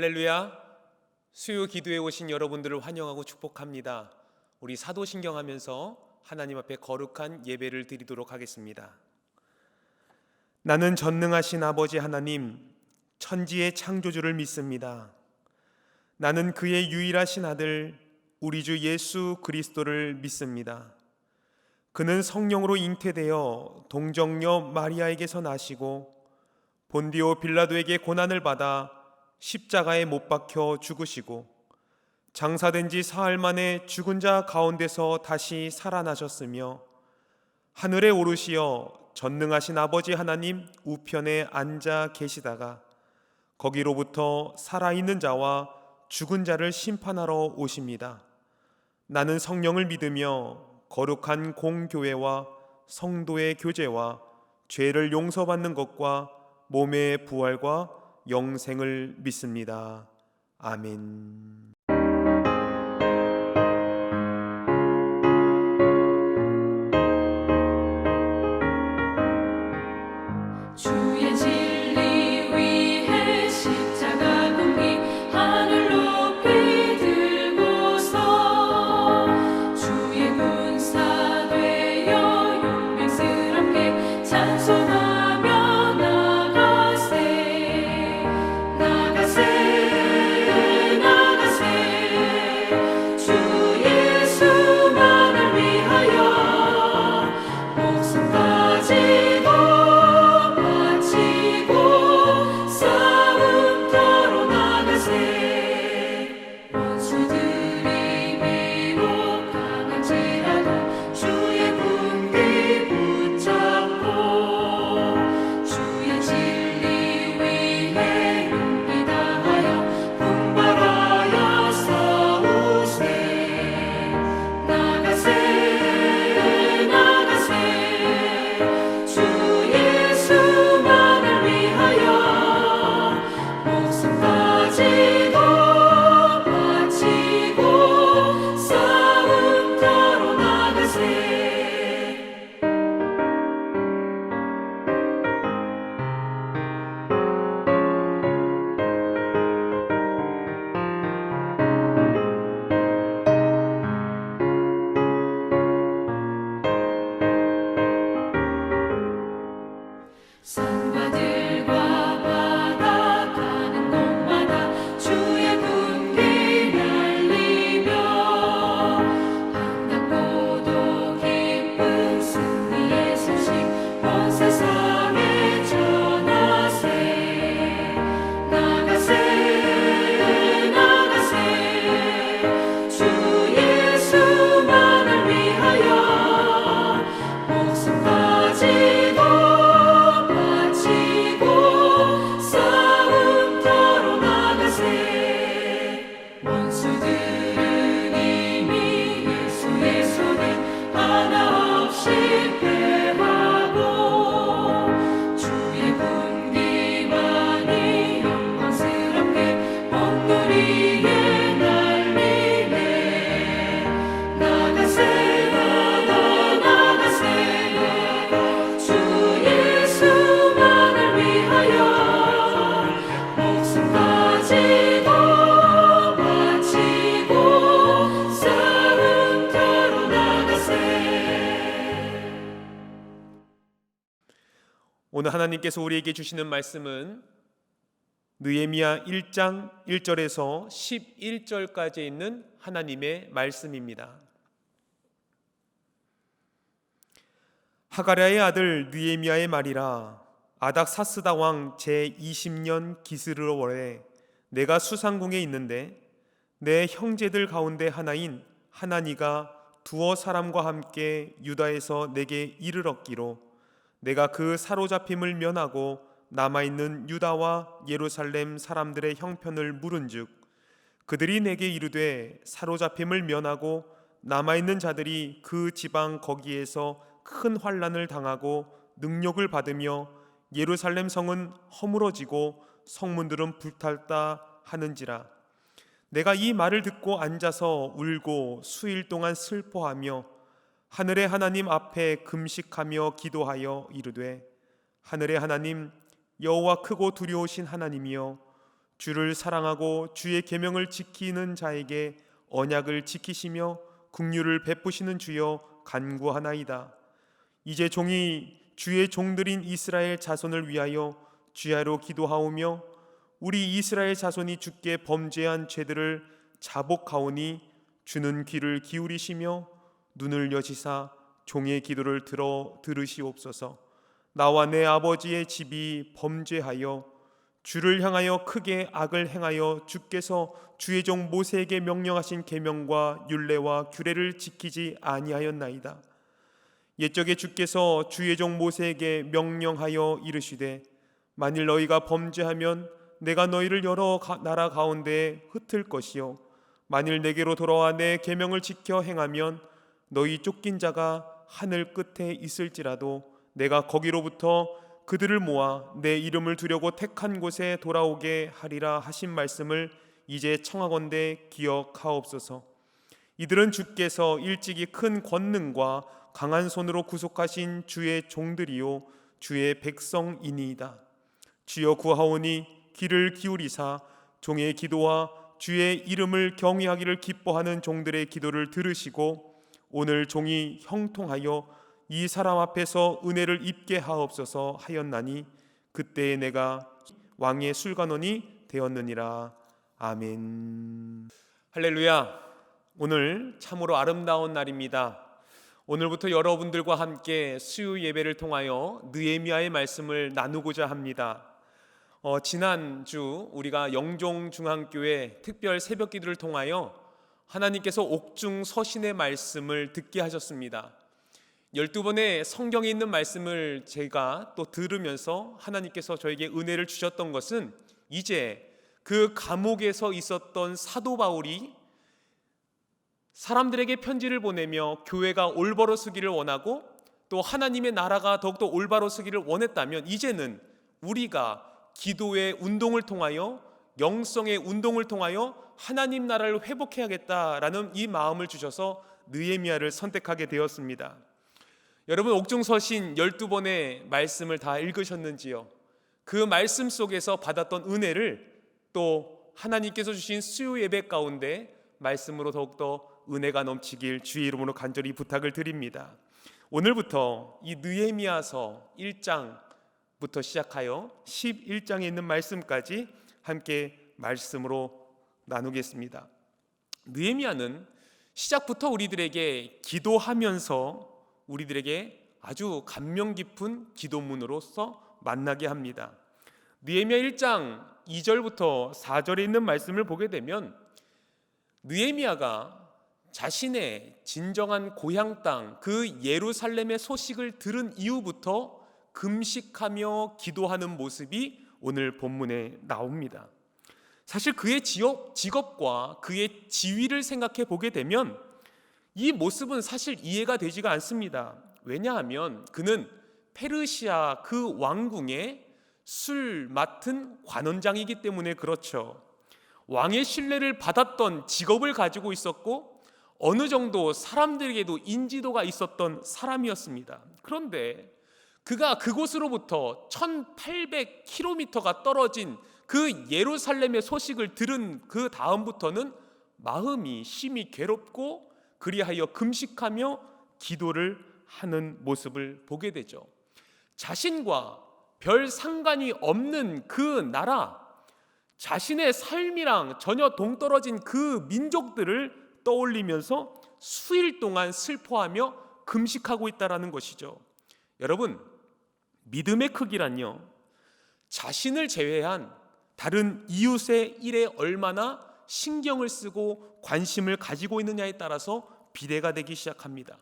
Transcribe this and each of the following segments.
할렐루야. 수요 기도에 오신 여러분들을 환영하고 축복합니다. 우리 사도신경 하면서 하나님 앞에 거룩한 예배를 드리도록 하겠습니다. 나는 전능하신 아버지 하나님, 천지의 창조주를 믿습니다. 나는 그의 유일하신 아들 우리 주 예수 그리스도를 믿습니다. 그는 성령으로 잉태되어 동정녀 마리아에게서 나시고 본디오 빌라도에게 고난을 받아 십자가에 못 박혀 죽으시고 장사된 지 사흘 만에 죽은 자 가운데서 다시 살아나셨으며 하늘에 오르시어 전능하신 아버지 하나님 우편에 앉아 계시다가 거기로부터 살아있는 자와 죽은 자를 심판하러 오십니다. 나는 성령을 믿으며 거룩한 공교회와 성도의 교제와 죄를 용서받는 것과 몸의 부활과 영생을 믿습니다. 아멘. 주의 진리 위해 십자가 금기 하늘 높이 들고서 주의 군사 되어 용맹스럽게 찬송하며 나가세 주 예수만을 위하여 목숨까지 오늘 하나님께서 우리에게 주시는 말씀은 느헤미야 1장 1절에서 11절까지 있는 하나님의 말씀입니다. 하가랴의 아들 느헤미야의 말이라. 아닥사스다 왕 제20년 기스르월에 내가 수상궁에 있는데 내 형제들 가운데 하나인 하나니가 두어 사람과 함께 유다에서 내게 이를 얻기로 내가 그 사로잡힘을 면하고 남아있는 유다와 예루살렘 사람들의 형편을 물은즉 그들이 내게 이르되 사로잡힘을 면하고 남아있는 자들이 그 지방 거기에서 큰 환난을 당하고 능욕을 받으며 예루살렘 성은 허물어지고 성문들은 불탔다 하는지라. 내가 이 말을 듣고 앉아서 울고 수일 동안 슬퍼하며 하늘의 하나님 앞에 금식하며 기도하여 이르되 하늘의 하나님 여호와 크고 두려우신 하나님이여 주를 사랑하고 주의 계명을 지키는 자에게 언약을 지키시며 긍휼을 베푸시는 주여 간구하나이다. 이제 종이 주의 종들인 이스라엘 자손을 위하여 주야로 기도하오며 우리 이스라엘 자손이 주께 범죄한 죄들을 자복하오니 주는 귀를 기울이시며 눈을 여시사 종의 기도를 들으시옵소서. 나와 내 아버지의 집이 범죄하여 주를 향하여 크게 악을 행하여 주께서 주의 종 모세에게 명령하신 계명과 율례와 규례를 지키지 아니하였나이다. 옛적에 주께서 주의 종 모세에게 명령하여 이르시되 만일 너희가 범죄하면 내가 너희를 여러 나라 가운데에 흩을 것이요 만일 내게로 돌아와 내 계명을 지켜 행하면 너희 쫓긴 자가 하늘 끝에 있을지라도 내가 거기로부터 그들을 모아 내 이름을 두려고 택한 곳에 돌아오게 하리라 하신 말씀을 이제 청하건대 기억하옵소서. 이들은 주께서 일찍이 큰 권능과 강한 손으로 구속하신 주의 종들이요 주의 백성이니이다. 주여 구하오니 귀를 기울이사 종의 기도와 주의 이름을 경외하기를 기뻐하는 종들의 기도를 들으시고 오늘 종이 형통하여 이 사람 앞에서 은혜를 입게 하옵소서 하였나니 그때에 내가 왕의 술관원이 되었느니라. 아멘. 할렐루야. 오늘 참으로 아름다운 날입니다. 오늘부터 여러분들과 함께 수요 예배를 통하여 느헤미야의 말씀을 나누고자 합니다. 지난주 우리가 영종중앙교회 특별 새벽기도를 통하여 하나님께서 옥중 서신의 말씀을 듣게 하셨습니다. 12번의 성경에 있는 말씀을 제가 또 들으면서 하나님께서 저에게 은혜를 주셨던 것은 이제 그 감옥에서 있었던 사도 바울이 사람들에게 편지를 보내며 교회가 올바로 서기를 원하고 또 하나님의 나라가 더욱더 올바로 서기를 원했다면 이제는 우리가 기도의 운동을 통하여 영성의 운동을 통하여 하나님 나라를 회복해야겠다라는 이 마음을 주셔서 느헤미야를 선택하게 되었습니다. 여러분 옥중서신 12번의 말씀을 다 읽으셨는지요? 그 말씀 속에서 받았던 은혜를 또 하나님께서 주신 수요 예배 가운데 말씀으로 더욱더 은혜가 넘치길 주의 이름으로 간절히 부탁을 드립니다. 오늘부터 이 느헤미야서 1장부터 시작하여 11장에 있는 말씀까지 함께 말씀으로 나누겠습니다. 느헤미야는 시작부터 우리들에게 기도하면서 우리들에게 아주 감명 깊은 기도문으로서 만나게 합니다. 느헤미야 1장 2절부터 4절에 있는 말씀을 보게 되면 느헤미야가 자신의 진정한 고향 땅 그 예루살렘의 소식을 들은 이후부터 금식하며 기도하는 모습이 오늘 본문에 나옵니다. 사실 그의 직업과 그의 지위를 생각해 보게 되면 이 모습은 사실 이해가 되지가 않습니다. 왜냐하면 그는 페르시아 그 왕궁의 술 맡은 관원장이기 때문에 그렇죠. 왕의 신뢰를 받았던 직업을 가지고 있었고 어느 정도 사람들에게도 인지도가 있었던 사람이었습니다. 그런데 그가 그곳으로부터 1800km가 떨어진 그 예루살렘의 소식을 들은 그 다음부터는 마음이 심히 괴롭고 그리하여 금식하며 기도를 하는 모습을 보게 되죠. 자신과 별 상관이 없는 그 나라, 자신의 삶이랑 전혀 동떨어진 그 민족들을 떠올리면서 수일 동안 슬퍼하며 금식하고 있다는 것이죠. 여러분, 믿음의 크기란요, 자신을 제외한 다른 이웃의 일에 얼마나 신경을 쓰고 관심을 가지고 있느냐에 따라서 비례가 되기 시작합니다.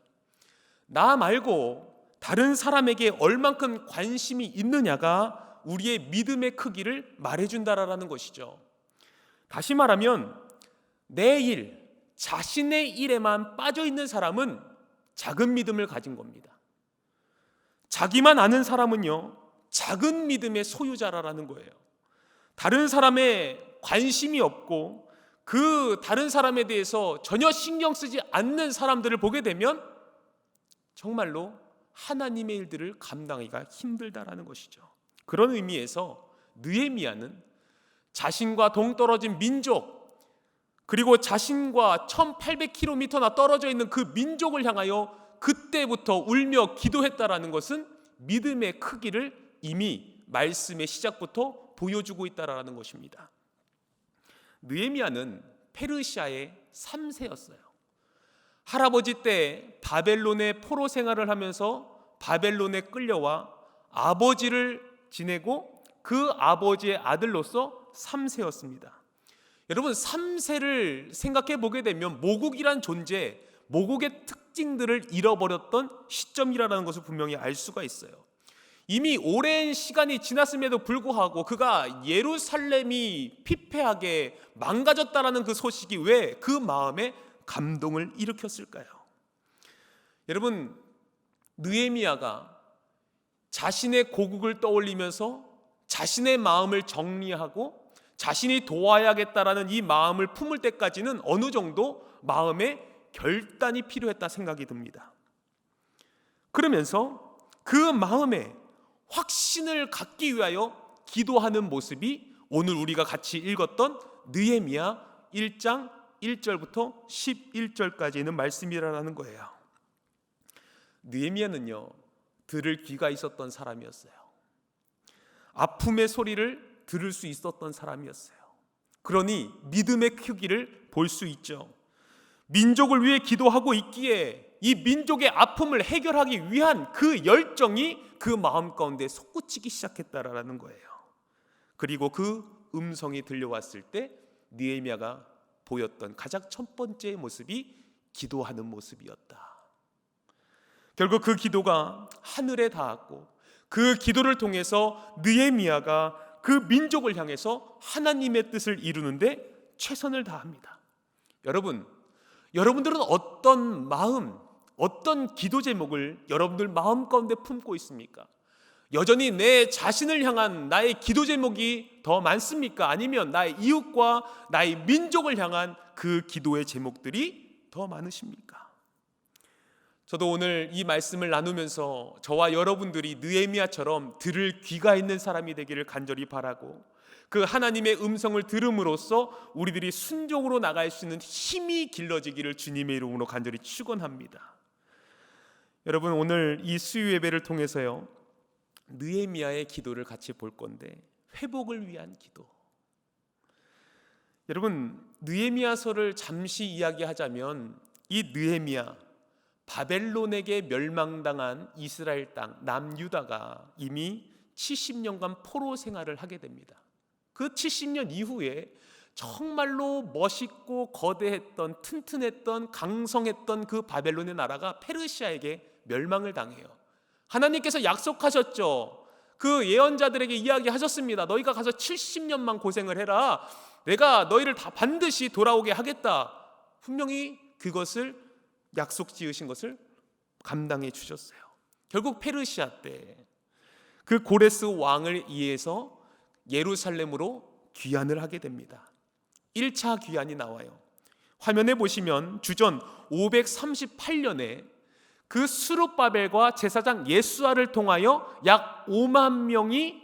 나 말고 다른 사람에게 얼만큼 관심이 있느냐가 우리의 믿음의 크기를 말해준다라는 것이죠. 다시 말하면 내 일, 자신의 일에만 빠져있는 사람은 작은 믿음을 가진 겁니다. 자기만 아는 사람은요, 작은 믿음의 소유자라는 거예요. 다른 사람의 관심이 없고 그 다른 사람에 대해서 전혀 신경 쓰지 않는 사람들을 보게 되면 정말로 하나님의 일들을 감당하기가 힘들다라는 것이죠. 그런 의미에서 느헤미야는 자신과 동떨어진 민족, 그리고 자신과 1800km나 떨어져 있는 그 민족을 향하여 그때부터 울며 기도했다라는 것은 믿음의 크기를 이미 말씀의 시작부터 보여주고 있다라는 것입니다. 느헤미야는 페르시아의 3세였어요. 할아버지 때 바벨론의 포로 생활을 하면서 바벨론에 끌려와 아버지를 지내고 그 아버지의 아들로서 3세였습니다. 여러분, 3세를 생각해 보게 되면 모국이란 존재, 모국의 특징들을 잃어버렸던 시점이라는 것을 분명히 알 수가 있어요. 이미 오랜 시간이 지났음에도 불구하고 그가 예루살렘이 피폐하게 망가졌다라는 그 소식이 왜 그 마음에 감동을 일으켰을까요? 여러분, 느헤미야가 자신의 고국을 떠올리면서 자신의 마음을 정리하고 자신이 도와야겠다라는 이 마음을 품을 때까지는 어느 정도 마음의 결단이 필요했다 생각이 듭니다. 그러면서 그 마음에 확신을 갖기 위하여 기도하는 모습이 오늘 우리가 같이 읽었던 느헤미야 1장 1절부터 11절까지 있는 말씀이라는 거예요. 느헤미야는요, 들을 귀가 있었던 사람이었어요. 아픔의 소리를 들을 수 있었던 사람이었어요. 그러니 믿음의 크기를 볼 수 있죠. 민족을 위해 기도하고 있기에 이 민족의 아픔을 해결하기 위한 그 열정이 그 마음 가운데 솟구치기 시작했다라는 거예요. 그리고 그 음성이 들려왔을 때 느헤미야가 보였던 가장 첫 번째 모습이 기도하는 모습이었다. 결국 그 기도가 하늘에 닿았고 그 기도를 통해서 느헤미야가 그 민족을 향해서 하나님의 뜻을 이루는데 최선을 다합니다. 여러분들은 어떤 마음, 어떤 기도 제목을 여러분들 마음 가운데 품고 있습니까? 여전히 내 자신을 향한 나의 기도 제목이 더 많습니까? 아니면 나의 이웃과 나의 민족을 향한 그 기도의 제목들이 더 많으십니까? 저도 오늘 이 말씀을 나누면서 저와 여러분들이 느헤미야처럼 들을 귀가 있는 사람이 되기를 간절히 바라고 그 하나님의 음성을 들음으로써 우리들이 순종으로 나갈 수 있는 힘이 길러지기를 주님의 이름으로 간절히 축원합니다. 여러분, 오늘 이 수요 예배를 통해서요, 느헤미야의 기도를 같이 볼 건데 회복을 위한 기도. 여러분, 느헤미야서를 잠시 이야기하자면 이 느헤미야, 바벨론에게 멸망당한 이스라엘 땅 남유다가 이미 70년간 포로 생활을 하게 됩니다. 그 70년 이후에 정말로 멋있고 거대했던, 튼튼했던, 강성했던 그 바벨론의 나라가 페르시아에게 멸망을 당해요. 하나님께서 약속하셨죠. 그 예언자들에게 이야기하셨습니다. 너희가 가서 70년만 고생을 해라. 내가 너희를 다 반드시 돌아오게 하겠다. 분명히 그것을 약속 지으신 것을 감당해 주셨어요. 결국 페르시아 때 그 고레스 왕을 이해해서 예루살렘으로 귀환을 하게 됩니다. 1차 귀환이 나와요. 화면에 보시면 주전 538년에 그 스룹바벨과 제사장 예수아를 통하여 약 5만 명이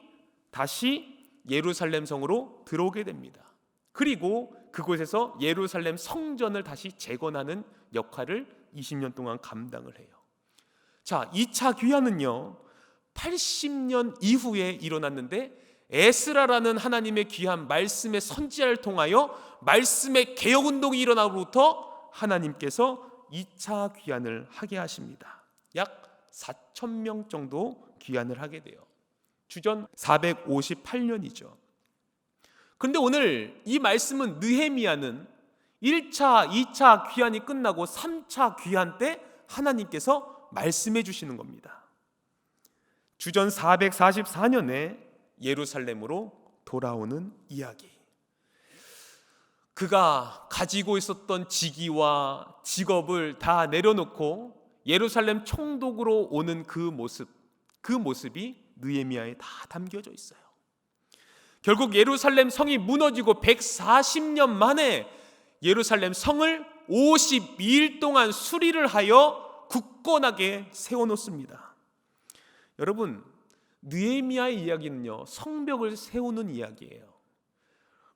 다시 예루살렘 성으로 들어오게 됩니다. 그리고 그곳에서 예루살렘 성전을 다시 재건하는 역할을 20년 동안 감당을 해요. 자, 2차 귀환은요 80년 이후에 일어났는데 에스라라는 하나님의 귀한 말씀의 선지자를 통하여 말씀의 개혁운동이 일어나로부터 하나님께서 2차 귀환을 하게 하십니다. 약 4,000명 정도 귀환을 하게 돼요. 주전 458년이죠. 그런데 오늘 이 말씀은 느헤미야는 1차, 2차 귀환이 끝나고 3차 귀환 때 하나님께서 말씀해 주시는 겁니다. 주전 444년에 예루살렘으로 돌아오는 이야기. 그가 가지고 있었던 직위와 직업을 다 내려놓고 예루살렘 총독으로 오는 그 모습이 느헤미야에 다 담겨져 있어요. 결국 예루살렘 성이 무너지고 140년 만에 예루살렘 성을 52일 동안 수리를 하여 굳건하게 세워놓습니다. 여러분, 느헤미야의 이야기는요 성벽을 세우는 이야기예요.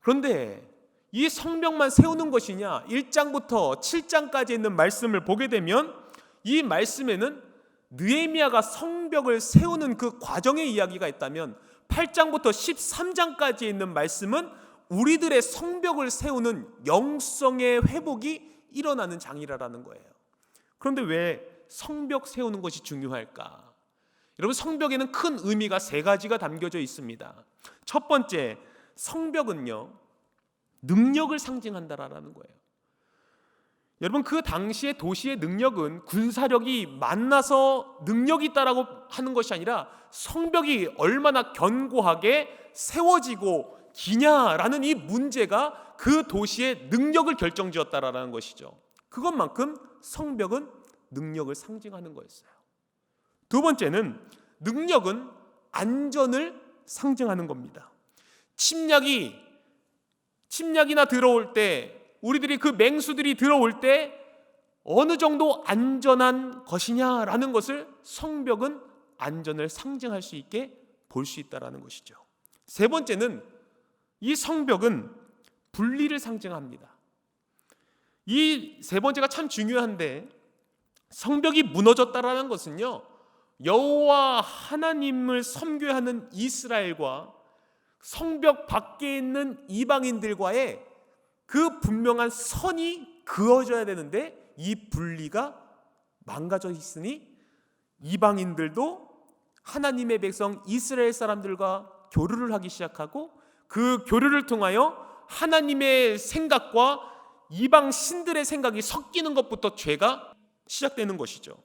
그런데 이 성벽만 세우는 것이냐? 1장부터 7장까지 있는 말씀을 보게 되면 이 말씀에는 느헤미야가 성벽을 세우는 그 과정의 이야기가 있다면 8장부터 13장까지 있는 말씀은 우리들의 성벽을 세우는 영성의 회복이 일어나는 장이라는 거예요. 그런데 왜 성벽 세우는 것이 중요할까? 여러분, 성벽에는 큰 의미가 세 가지가 담겨져 있습니다. 첫 번째, 성벽은요, 능력을 상징한다라는 거예요. 여러분, 그 당시의 도시의 능력은 군사력이 만나서 능력이 있다라고 하는 것이 아니라 성벽이 얼마나 견고하게 세워지고 기냐라는 이 문제가 그 도시의 능력을 결정지었다라는 것이죠. 그것만큼 성벽은 능력을 상징하는 거였어요. 두 번째는 능력은 안전을 상징하는 겁니다. 침략이나 들어올 때, 우리들이 그 맹수들이 들어올 때 어느 정도 안전한 것이냐라는 것을 성벽은 안전을 상징할 수 있게 볼 수 있다는 것이죠. 세 번째는 이 성벽은 분리를 상징합니다. 이 세 번째가 참 중요한데, 성벽이 무너졌다라는 것은요, 여호와 하나님을 섬겨야 하는 이스라엘과 성벽 밖에 있는 이방인들과의 그 분명한 선이 그어져야 되는데 이 분리가 망가져 있으니 이방인들도 하나님의 백성 이스라엘 사람들과 교류를 하기 시작하고 그 교류를 통하여 하나님의 생각과 이방 신들의 생각이 섞이는 것부터 죄가 시작되는 것이죠.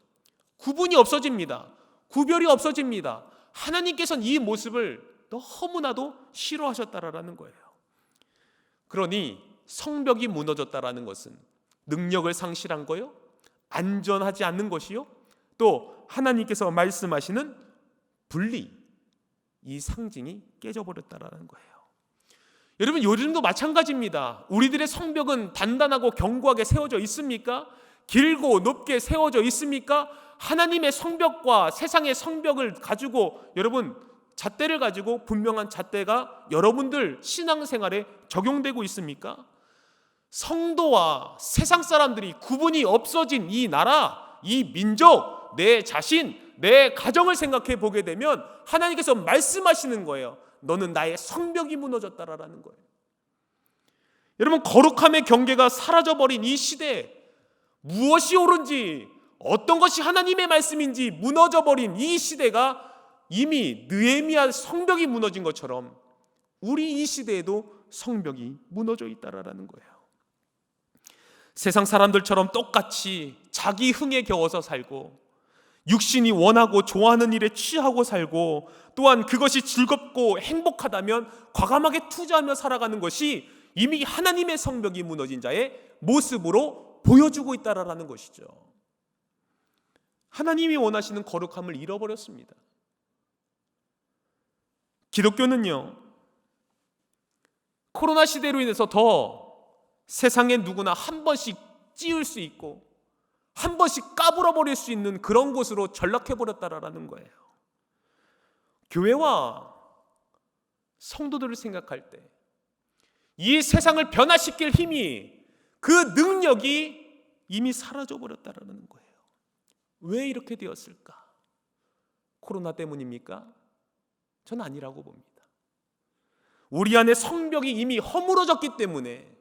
구분이 없어집니다. 구별이 없어집니다. 하나님께서는 이 모습을 너무나도 싫어하셨다라는 거예요. 그러니 성벽이 무너졌다라는 것은 능력을 상실한 거요, 안전하지 않는 것이요, 또 하나님께서 말씀하시는 분리, 이 상징이 깨져버렸다라는 거예요. 여러분, 요즘도 마찬가지입니다. 우리들의 성벽은 단단하고 견고하게 세워져 있습니까? 길고 높게 세워져 있습니까? 하나님의 성벽과 세상의 성벽을 가지고 여러분 잣대를 가지고 분명한 잣대가 여러분들 신앙생활에 적용되고 있습니까? 성도와 세상 사람들이 구분이 없어진 이 나라, 이 민족, 내 자신, 내 가정을 생각해 보게 되면 하나님께서 말씀하시는 거예요. 너는 나의 성벽이 무너졌다라는 거예요. 여러분, 거룩함의 경계가 사라져버린 이 시대에 무엇이 옳은지, 어떤 것이 하나님의 말씀인지 무너져버린 이 시대가 이미 느헤미야 성벽이 무너진 것처럼 우리 이 시대에도 성벽이 무너져 있다라는 거예요. 세상 사람들처럼 똑같이 자기 흥에 겨워서 살고 육신이 원하고 좋아하는 일에 취하고 살고 또한 그것이 즐겁고 행복하다면 과감하게 투자하며 살아가는 것이 이미 하나님의 성벽이 무너진 자의 모습으로 보여주고 있다라는 것이죠. 하나님이 원하시는 거룩함을 잃어버렸습니다. 기독교는요, 코로나 시대로 인해서 더 세상에 누구나 한 번씩 찌울 수 있고 한 번씩 까불어버릴 수 있는 그런 곳으로 전락해버렸다라는 거예요. 교회와 성도들을 생각할 때 이 세상을 변화시킬 힘이, 그 능력이 이미 사라져버렸다라는 거예요. 왜 이렇게 되었을까? 코로나 때문입니까? 전 아니라고 봅니다. 우리 안에 성벽이 이미 허물어졌기 때문에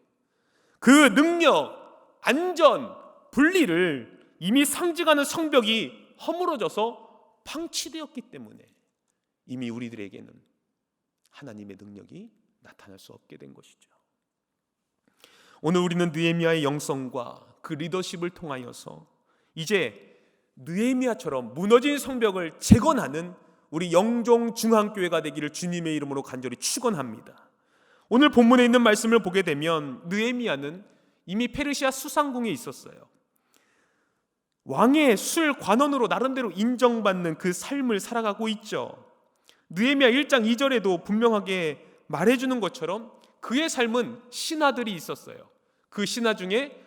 그 능력, 안전, 분리를 이미 상징하는 성벽이 허물어져서 방치되었기 때문에 이미 우리들에게는 하나님의 능력이 나타날 수 없게 된 것이죠. 오늘 우리는 느헤미야의 영성과 그 리더십을 통하여서 이제 느헤미야처럼 무너진 성벽을 재건하는 우리 영종 중앙교회가 되기를 주님의 이름으로 간절히 축원합니다. 오늘 본문에 있는 말씀을 보게 되면 느헤미야는 이미 페르시아 수상궁에 있었어요. 왕의 술 관원으로 나름대로 인정받는 그 삶을 살아가고 있죠. 느헤미야 1장 2절에도 분명하게 말해주는 것처럼 그의 삶은 신하들이 있었어요. 그 신하 중에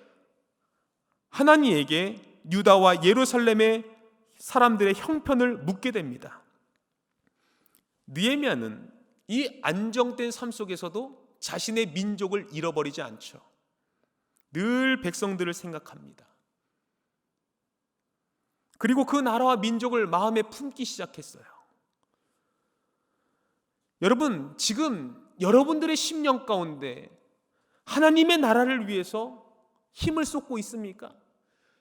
하나니에게 유다와 예루살렘의 사람들의 형편을 묻게 됩니다. 느헤미야는 이 안정된 삶 속에서도 자신의 민족을 잃어버리지 않죠. 늘 백성들을 생각합니다. 그리고 그 나라와 민족을 마음에 품기 시작했어요. 여러분, 지금 여러분들의 심령 가운데 하나님의 나라를 위해서 힘을 쏟고 있습니까?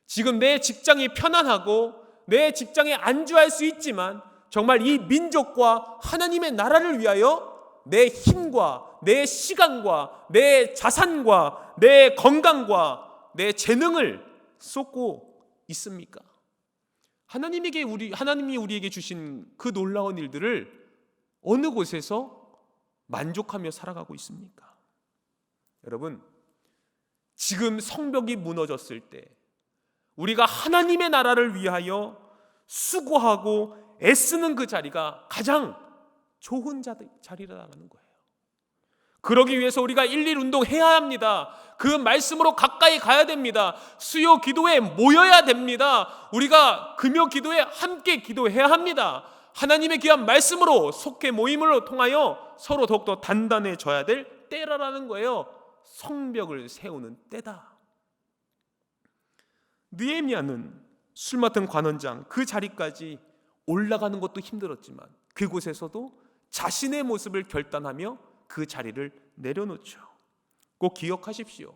지금 내 직장이 편안하고 내 직장에 안주할 수 있지만 정말 이 민족과 하나님의 나라를 위하여 내 힘과 내 시간과 내 자산과 내 건강과 내 재능을 쏟고 있습니까? 하나님이 우리에게 주신 그 놀라운 일들을 어느 곳에서 만족하며 살아가고 있습니까? 여러분, 지금 성벽이 무너졌을 때 우리가 하나님의 나라를 위하여 수고하고 애쓰는 그 자리가 가장 좋은 자리라는 거예요. 그러기 위해서 우리가 일일 운동해야 합니다. 그 말씀으로 가까이 가야 됩니다. 수요 기도에 모여야 됩니다. 우리가 금요 기도에 함께 기도해야 합니다. 하나님의 귀한 말씀으로 속회 모임을 통하여 서로 더욱더 단단해져야 될 때라는 거예요. 성벽을 세우는 때다. 느헤미야는 술 맡은 관원장 그 자리까지 올라가는 것도 힘들었지만 그곳에서도 자신의 모습을 결단하며 그 자리를 내려놓죠. 꼭 기억하십시오.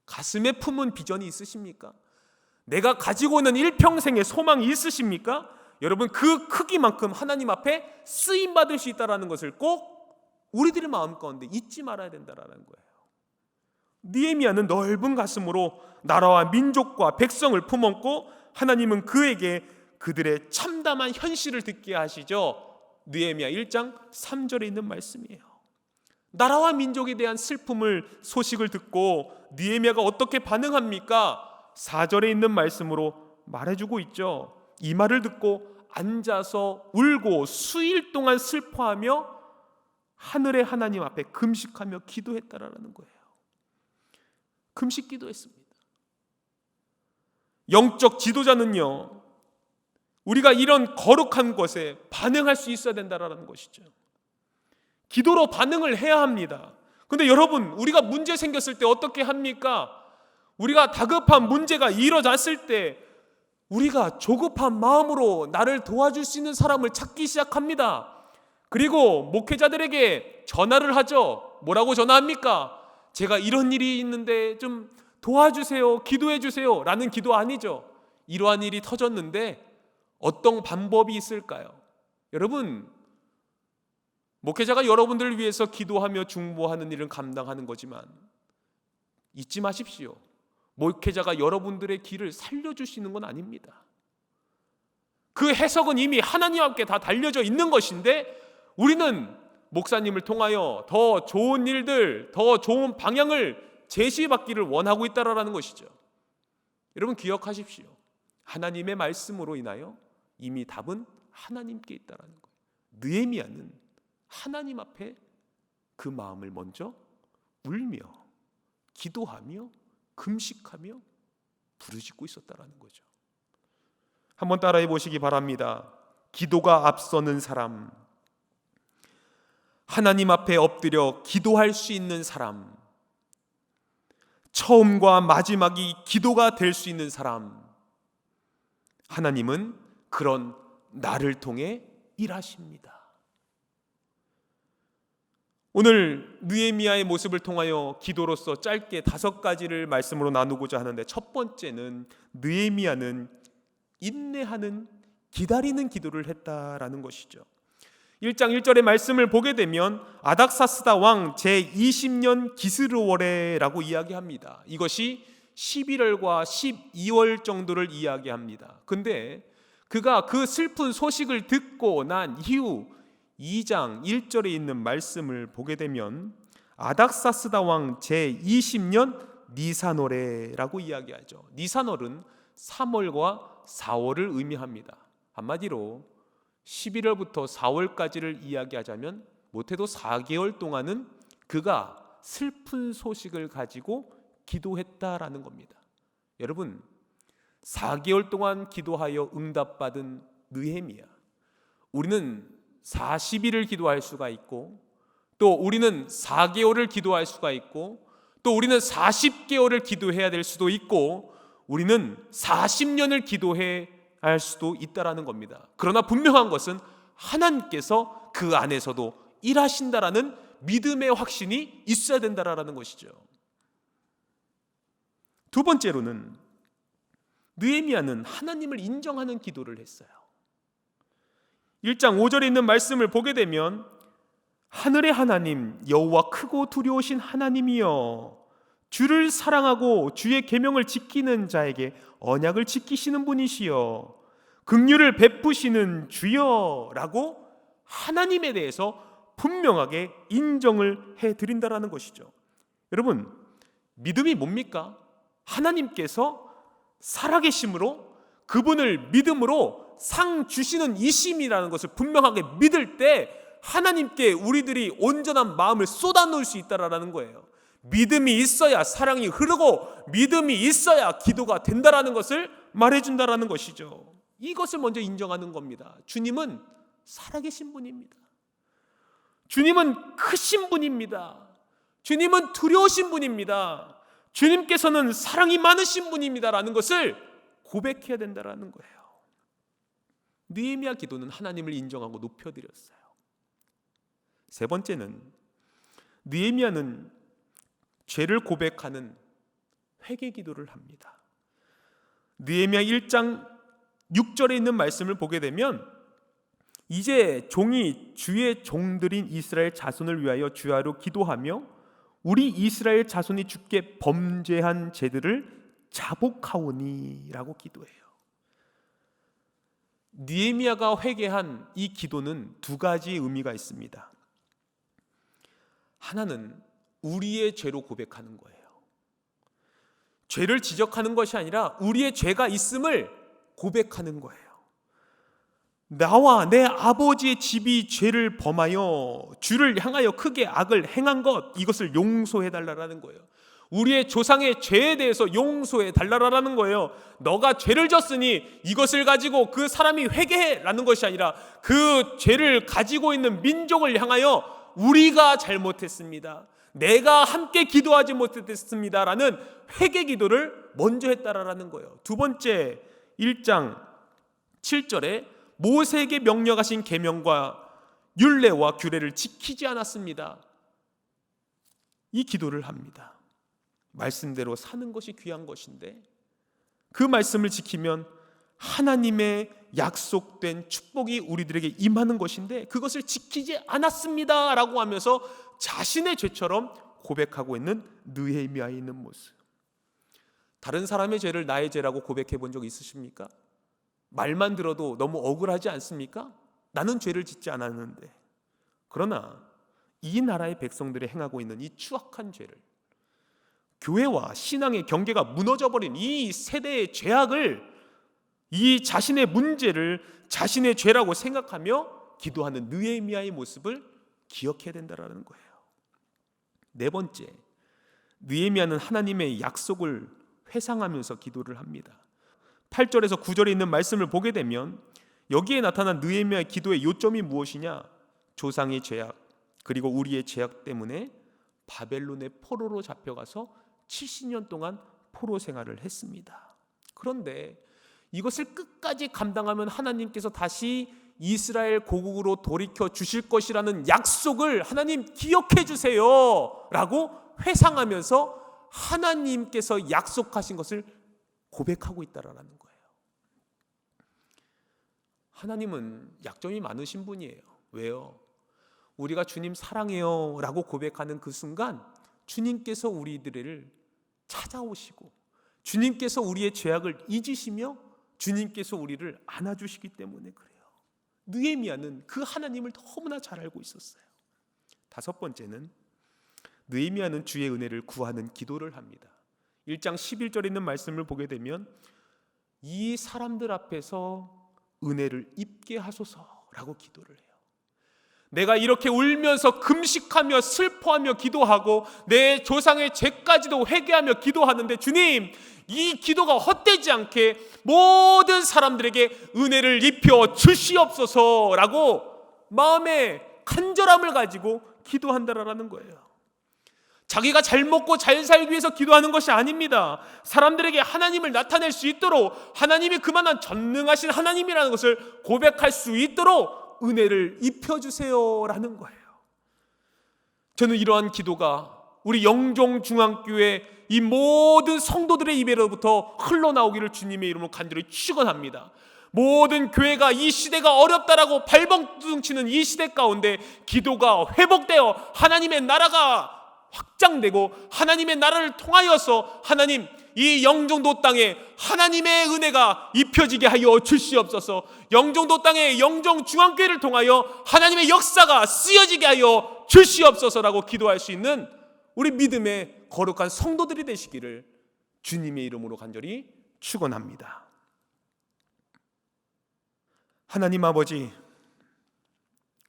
가슴에 품은 비전이 있으십니까? 내가 가지고 있는 일평생의 소망이 있으십니까? 여러분, 그 크기만큼 하나님 앞에 쓰임받을 수 있다는 것을 꼭 우리들의 마음 가운데 잊지 말아야 된다는 거예요. 느헤미야는 넓은 가슴으로 나라와 민족과 백성을 품었고 하나님은 그에게 그들의 참담한 현실을 듣게 하시죠. 느헤미야 1장 3절에 있는 말씀이에요. 나라와 민족에 대한 소식을 듣고 느헤미야가 어떻게 반응합니까? 4절에 있는 말씀으로 말해주고 있죠. 이 말을 듣고 앉아서 울고 수일 동안 슬퍼하며 하늘의 하나님 앞에 금식하며 기도했다라는 거예요. 금식 기도했습니다. 영적 지도자는요, 우리가 이런 거룩한 것에 반응할 수 있어야 된다라는 것이죠. 기도로 반응을 해야 합니다. 그런데 여러분, 우리가 문제 생겼을 때 어떻게 합니까? 우리가 다급한 문제가 일어났을 때 우리가 조급한 마음으로 나를 도와줄 수 있는 사람을 찾기 시작합니다. 그리고 목회자들에게 전화를 하죠. 뭐라고 전화합니까? 제가 이런 일이 있는데 좀 도와주세요, 기도해 주세요 라는 기도 아니죠. 이러한 일이 터졌는데 어떤 방법이 있을까요? 여러분, 목회자가 여러분들을 위해서 기도하며 중보하는 일을 감당하는 거지만 잊지 마십시오. 목회자가 여러분들의 길을 살려주시는 건 아닙니다. 그 해석은 이미 하나님 앞에 다 달려져 있는 것인데 우리는 목사님을 통하여 더 좋은 일들, 더 좋은 방향을 제시받기를 원하고 있다라는 것이죠. 여러분, 기억하십시오. 하나님의 말씀으로 인하여 이미 답은 하나님께 있다라는 거예요. 느헤미야는 하나님 앞에 그 마음을 먼저 울며 기도하며 금식하며 부르짖고 있었다라는 거죠. 한번 따라해 보시기 바랍니다. 기도가 앞서는 사람, 하나님 앞에 엎드려 기도할 수 있는 사람, 처음과 마지막이 기도가 될 수 있는 사람, 하나님은 그런 나를 통해 일하십니다. 오늘 느헤미야의 모습을 통하여 기도로서 짧게 5가지를 말씀으로 나누고자 하는데, 첫 번째는 느헤미야는 인내하는, 기다리는 기도를 했다라는 것이죠. 1장 1절의 말씀을 보게 되면 아닥사스다 왕 제20년 기스르월에라고 이야기합니다. 이것이 11월과 12월 정도를 이야기합니다. 근데 그가 그 슬픈 소식을 듣고 난 이후 2장 1절에 있는 말씀을 보게 되면 아닥사스다 왕 제20년 니산월에라고 이야기하죠. 니산월은 3월과 4월을 의미합니다. 한마디로 11월부터 4월까지를 이야기하자면 못해도 4개월 동안은 그가 슬픈 소식을 가지고 기도했다라는 겁니다. 여러분, 4개월 동안 기도하여 응답받은 느헤미야, 우리는 40일을 기도할 수가 있고 또 우리는 4개월을 기도할 수가 있고, 또 우리는 40개월을 기도해야 될 수도 있고, 우리는 40년을 기도해야 할 수도 있다라는 겁니다. 그러나 분명한 것은 하나님께서 그 안에서도 일하신다라는 믿음의 확신이 있어야 된다라는 것이죠. 두 번째로는 느헤미야는 하나님을 인정하는 기도를 했어요. 1장 5절에 있는 말씀을 보게 되면 하늘의 하나님 여호와 크고 두려우신 하나님이여, 주를 사랑하고 주의 계명을 지키는 자에게 언약을 지키시는 분이시여, 긍휼을 베푸시는 주여라고 하나님에 대해서 분명하게 인정을 해드린다라는 것이죠. 여러분, 믿음이 뭡니까? 하나님께서 살아계심으로 그분을 믿음으로 상 주시는 이심이라는 것을 분명하게 믿을 때 하나님께 우리들이 온전한 마음을 쏟아놓을 수 있다라는 거예요. 믿음이 있어야 사랑이 흐르고 믿음이 있어야 기도가 된다라는 것을 말해준다라는 것이죠. 이것을 먼저 인정하는 겁니다. 주님은 살아계신 분입니다. 주님은 크신 분입니다. 주님은 두려우신 분입니다. 주님께서는 사랑이 많으신 분입니다라는 것을 고백해야 된다라는 거예요. 느헤미야 기도는 하나님을 인정하고 높여드렸어요. 세 번째는 느헤미야는 죄를 고백하는 회개 기도를 합니다. 느헤미야 1장 6절에 있는 말씀을 보게 되면 이제 종이 주의 종들인 이스라엘 자손을 위하여 주야로 기도하며 우리 이스라엘 자손이 주께 범죄한 죄들을 자복하오니 라고 기도해요. 느헤미야가 회개한 이 기도는 두 가지의 의미가 있습니다. 하나는 우리의 죄로 고백하는 거예요. 죄를 지적하는 것이 아니라 우리의 죄가 있음을 고백하는 거예요. 나와 내 아버지의 집이 죄를 범하여 주를 향하여 크게 악을 행한 것, 이것을 용서해 달라라는 거예요. 우리의 조상의 죄에 대해서 용서해 달라라는 거예요. 너가 죄를 졌으니 이것을 가지고 그 사람이 회개해 라는 것이 아니라 그 죄를 가지고 있는 민족을 향하여 우리가 잘못했습니다, 내가 함께 기도하지 못했습니다 라는 회개 기도를 먼저 했다라는 거예요. 두 번째 1장 7절에 모세에게 명령하신 계명과 율례와 규례를 지키지 않았습니다. 이 기도를 합니다. 말씀대로 사는 것이 귀한 것인데 그 말씀을 지키면 하나님의 약속된 축복이 우리들에게 임하는 것인데 그것을 지키지 않았습니다 라고 하면서 자신의 죄처럼 고백하고 있는 느헤미야의 있는 모습. 다른 사람의 죄를 나의 죄라고 고백해 본 적 있으십니까? 말만 들어도 너무 억울하지 않습니까? 나는 죄를 짓지 않았는데. 그러나 이 나라의 백성들이 행하고 있는 이 추악한 죄를, 교회와 신앙의 경계가 무너져버린 이 세대의 죄악을, 이 자신의 문제를 자신의 죄라고 생각하며 기도하는 느헤미야의 모습을 기억해야 된다는 거예요. 네 번째, 느헤미야는 하나님의 약속을 회상하면서 기도를 합니다. 8절에서 9절에 있는 말씀을 보게 되면 여기에 나타난 느헤미야의 기도의 요점이 무엇이냐? 조상의 죄악 그리고 우리의 죄악 때문에 바벨론의 포로로 잡혀가서 70년 동안 포로 생활을 했습니다. 그런데 이것을 끝까지 감당하면 하나님께서 다시 이스라엘 고국으로 돌이켜 주실 것이라는 약속을 하나님 기억해 주세요 라고 회상하면서 하나님께서 약속하신 것을 고백하고 있다라는 거예요. 하나님은 약점이 많으신 분이에요. 왜요? 우리가 주님 사랑해요 라고 고백하는 그 순간 주님께서 우리들을 찾아오시고 주님께서 우리의 죄악을 잊으시며 주님께서 우리를 안아주시기 때문에 그래요. 느헤미야는 그 하나님을 너무나 잘 알고 있었어요. 다섯 번째는 느헤미야는 주의 은혜를 구하는 기도를 합니다. 1장 11절에 있는 말씀을 보게 되면 이 사람들 앞에서 은혜를 입게 하소서라고 기도를 해요. 내가 이렇게 울면서 금식하며 슬퍼하며 기도하고 내 조상의 죄까지도 회개하며 기도하는데 주님, 이 기도가 헛되지 않게 모든 사람들에게 은혜를 입혀 주시옵소서라고 마음의 간절함을 가지고 기도한다라는 거예요. 자기가 잘 먹고 잘 살기 위해서 기도하는 것이 아닙니다. 사람들에게 하나님을 나타낼 수 있도록, 하나님이 그만한 전능하신 하나님이라는 것을 고백할 수 있도록 은혜를 입혀주세요라는 거예요. 저는 이러한 기도가 우리 영종중앙교회 이 모든 성도들의 입에로부터 흘러나오기를 주님의 이름으로 간절히 축원합니다. 모든 교회가 이 시대가 어렵다라고 발버둥치는 이 시대 가운데 기도가 회복되어 하나님의 나라가 확장되고 하나님의 나라를 통하여서 하나님 이 영종도 땅에 하나님의 은혜가 입혀지게 하여 주시옵소서. 영종도 땅에 영종중앙교회를 통하여 하나님의 역사가 쓰여지게 하여 주시옵소서라고 기도할 수 있는 우리 믿음의 거룩한 성도들이 되시기를 주님의 이름으로 간절히 축원합니다. 하나님 아버지,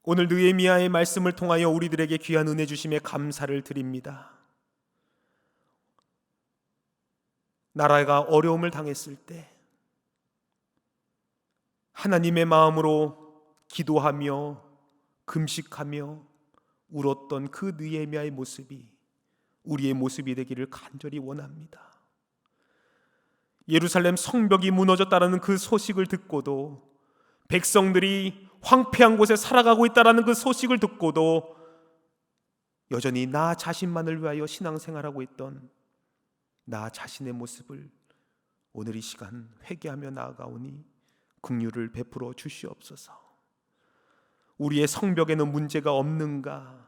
오늘 느헤미야의 말씀을 통하여 우리들에게 귀한 은혜 주심에 감사를 드립니다. 나라가 어려움을 당했을 때 하나님의 마음으로 기도하며 금식하며 울었던 그 느헤미야의 모습이 우리의 모습이 되기를 간절히 원합니다. 예루살렘 성벽이 무너졌다라는 그 소식을 듣고도, 백성들이 황폐한 곳에 살아가고 있다라는 그 소식을 듣고도 여전히 나 자신만을 위하여 신앙생활하고 있던 나 자신의 모습을 오늘 이 시간 회개하며 나아가오니 긍휼을 베풀어 주시옵소서. 우리의 성벽에는 문제가 없는가?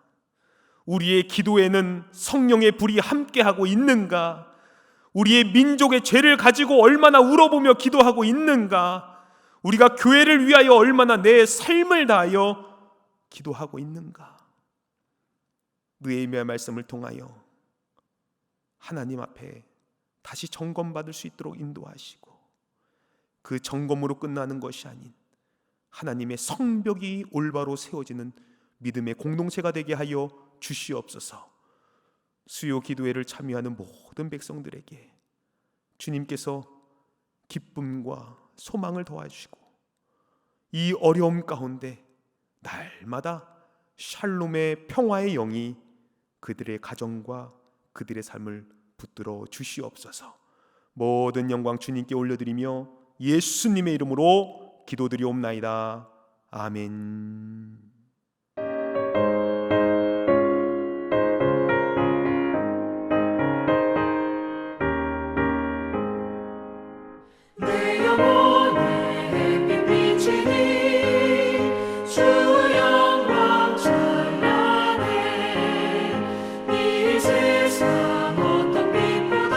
우리의 기도에는 성령의 불이 함께하고 있는가? 우리의 민족의 죄를 가지고 얼마나 울어보며 기도하고 있는가? 우리가 교회를 위하여 얼마나 내 삶을 다하여 기도하고 있는가? 느헤미야 말씀을 통하여 하나님 앞에 다시 점검받을 수 있도록 인도하시고, 그 점검으로 끝나는 것이 아닌 하나님의 성벽이 올바로 세워지는 믿음의 공동체가 되게 하여 주시옵소서. 수요 기도회를 참여하는 모든 백성들에게 주님께서 기쁨과 소망을 더하시고 이 어려움 가운데 날마다 샬롬의 평화의 영이 그들의 가정과 그들의 삶을 붙들어 주시옵소서. 모든 영광 주님께 올려드리며 예수님의 이름으로 기도드리옵나이다. 아멘. 내 영혼에 햇빛 비치니 주 영광 찬란해. 이 세상 어떤 빛보다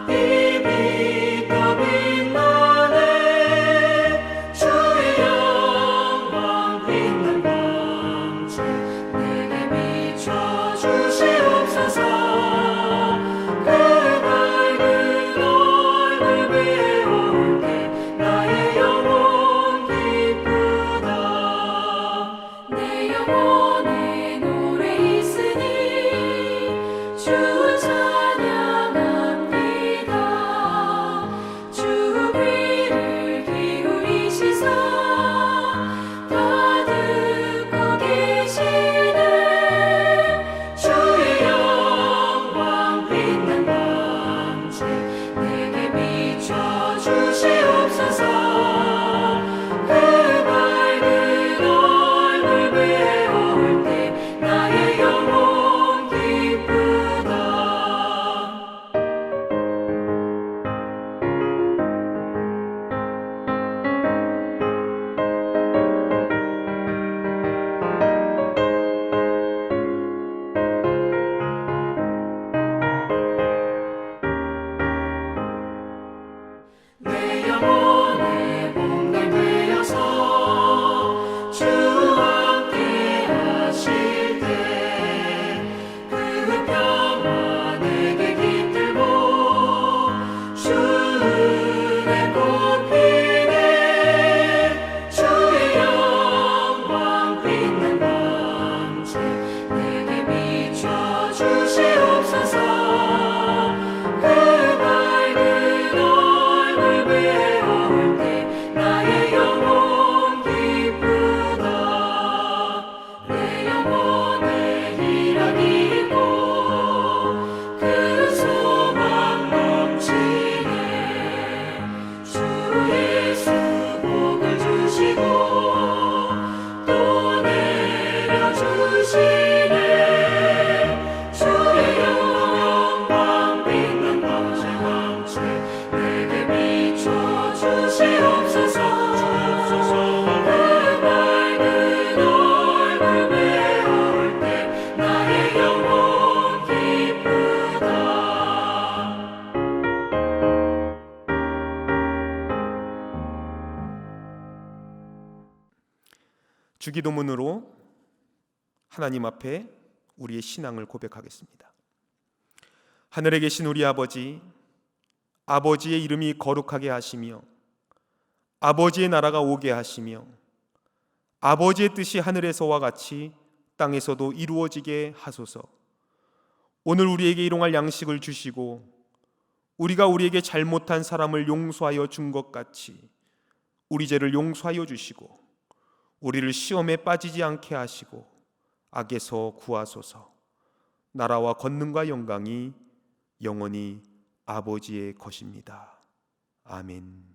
이 빛 더 빛나네. 주의 영광 주시네. 주의 영광 빛난 황제 내게 비춰 주시옵소서. 그 밝은 얼굴 배울 때 나의 영혼 기쁘다. 주기도문으로 하나님 앞에 우리의 신앙을 고백하겠습니다. 하늘에 계신 우리 아버지, 아버지의 이름이 거룩하게 하시며 아버지의 나라가 오게 하시며 아버지의 뜻이 하늘에서와 같이 땅에서도 이루어지게 하소서. 오늘 우리에게 일용할 양식을 주시고 우리가 우리에게 잘못한 사람을 용서하여 준 것 같이 우리 죄를 용서하여 주시고 우리를 시험에 빠지지 않게 하시고 악에서 구하소서. 나라와 권능과 영광이 영원히 아버지의 것입니다. 아멘.